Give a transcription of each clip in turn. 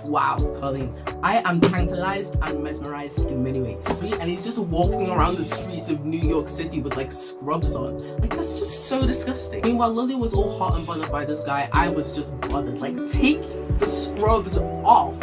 Wow, Colleen, I am tantalized and mesmerized in many ways. And he's just walking around the streets of New York City with like scrubs on. Like, that's just so disgusting. Meanwhile, Lily was all hot and bothered by this guy. I was just bothered. Like, take the scrubs off.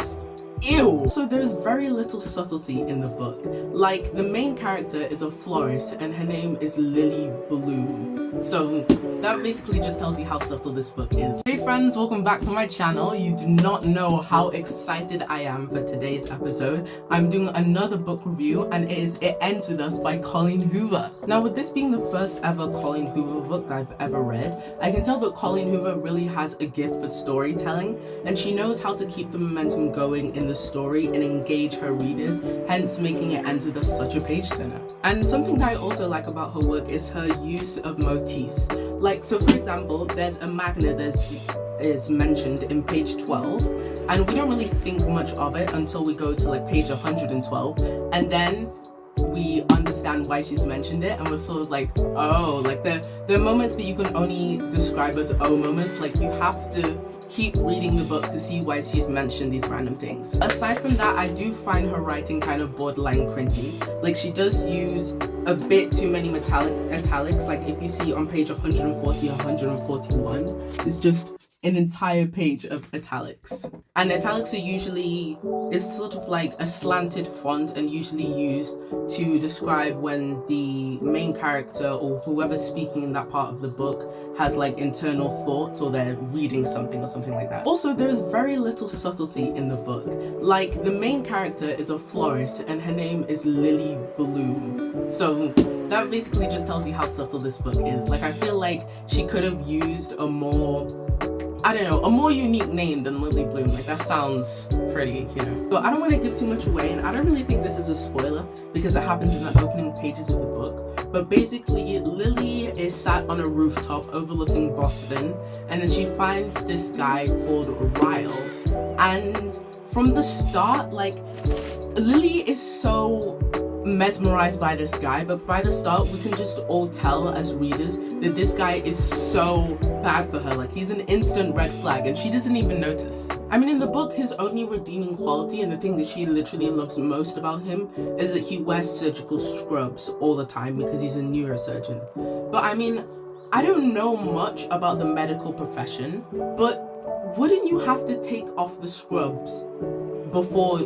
Ew! So there's very little subtlety in the book. Like, the main character is a florist and her name is Lily Bloom. So that basically just tells you how subtle this book is. Hey friends, welcome back to my channel. You do not know how excited I am for today's episode. I'm doing another book review and it ends with us by Colleen Hoover. Now, with this being the first ever Colleen Hoover book that I've ever read, I can tell that Colleen Hoover really has a gift for storytelling, and she knows how to keep the momentum going in the story and engage her readers, hence making it end with such a page turner. And something that I also like about her work is her use of motifs. Like, so for example, there's a magnet that is mentioned in page 12, and we don't really think much of it until we go to like page 112, and then we understand why she's mentioned it, and we're sort of like, oh, like the moments that you can only describe as oh moments. Like, you have to keep reading the book to see why she's mentioned these random things. Aside from that, I do find her writing kind of borderline cringy. Like, she does use a bit too many italics. Like, if you see on page 140 or 141, it's just an entire page of italics. And italics are usually, it's sort of like a slanted font and usually used to describe when the main character or whoever's speaking in that part of the book has like internal thoughts, or they're reading something or something like that. Also, there's very little subtlety in the book. Like, the main character is a florist and her name is Lily Bloom. So that basically just tells you how subtle this book is. Like, I feel like she could have used a more, I don't know, a more unique name than Lily Bloom. Like, that sounds pretty, you know. So I don't want to give too much away, and I don't really think this is a spoiler because it happens in the opening pages of the book. But basically, Lily is sat on a rooftop overlooking Boston, and then she finds this guy called Ryle. And from the start, like, Lily is so mesmerized by this guy, but by the start we can just all tell as readers that this guy is so bad for her. Like, he's an instant red flag and she doesn't even notice. I mean, in the book, his only redeeming quality and the thing that she literally loves most about him is that he wears surgical scrubs all the time because he's a neurosurgeon. But I mean, I don't know much about the medical profession, but wouldn't you have to take off the scrubs before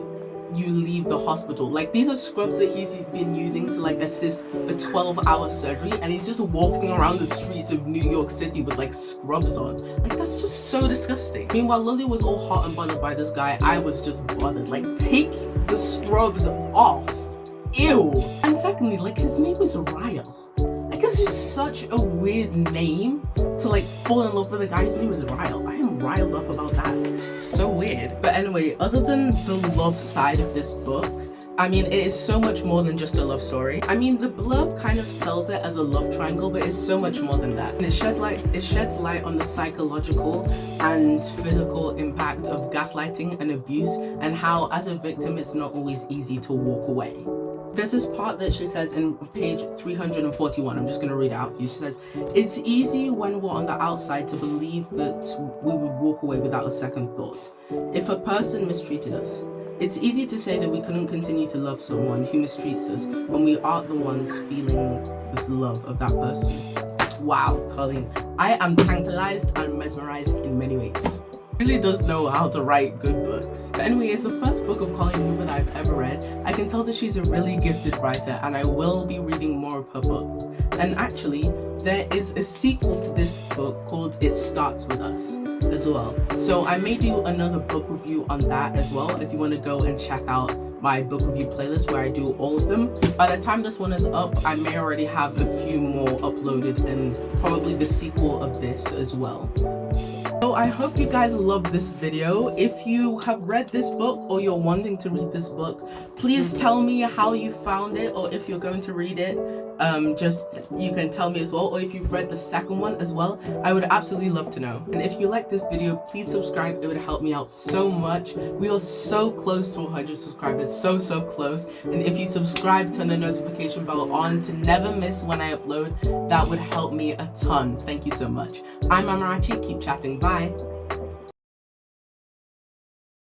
you leave the hospital? Like, these are scrubs that he's been using to like assist a 12-hour surgery, and he's just walking around the streets of New York City with like scrubs on. Like, that's just so disgusting. Meanwhile, Lily was all hot and bothered by this guy. I was just bothered. Like, take the scrubs off. Ew. And secondly, like, his name is Ryle. Like, it's just such a weird name to like fall in love with a guy whose name is Ryle. I am riled up about that. It's so weird. But anyway, other than the love side of this book, I mean, it is so much more than just a love story. I mean, the blurb kind of sells it as a love triangle, but it's so much more than that. And it sheds light on the psychological and physical impact of gaslighting and abuse, and how as a victim it's not always easy to walk away. There's this part that she says in page 341, I'm just going to read it out for you. She says, "It's easy when we're on the outside to believe that we would walk away without a second thought. If a person mistreated us, it's easy to say that we couldn't continue to love someone who mistreats us when we aren't the ones feeling the love of that person." Wow, Colleen, I am tantalized and mesmerized in many ways. Really does know how to write good books. But anyway, it's the first book of Colleen Hoover that I've ever read. I can tell that she's a really gifted writer, and I will be reading more of her books. And actually, there is a sequel to this book called It Starts With Us as well. So I may do another book review on that as well, if you want to go and check out my book review playlist where I do all of them. By the time this one is up, I may already have a few more uploaded, and probably the sequel of this as well. So I hope you guys love this video. If you have read this book or you're wanting to read this book, please tell me how you found it, or if you're going to read it, you can tell me as well, or if you've read the second one as well. I would absolutely love to know. And if you like this video, please subscribe. It would help me out so much. We are so close to 100 subscribers, so close. And if you subscribe, turn the notification bell on to never miss when I upload, that would help me a ton. Thank you so much. I'm Amarachi. Keep chatting. Bye.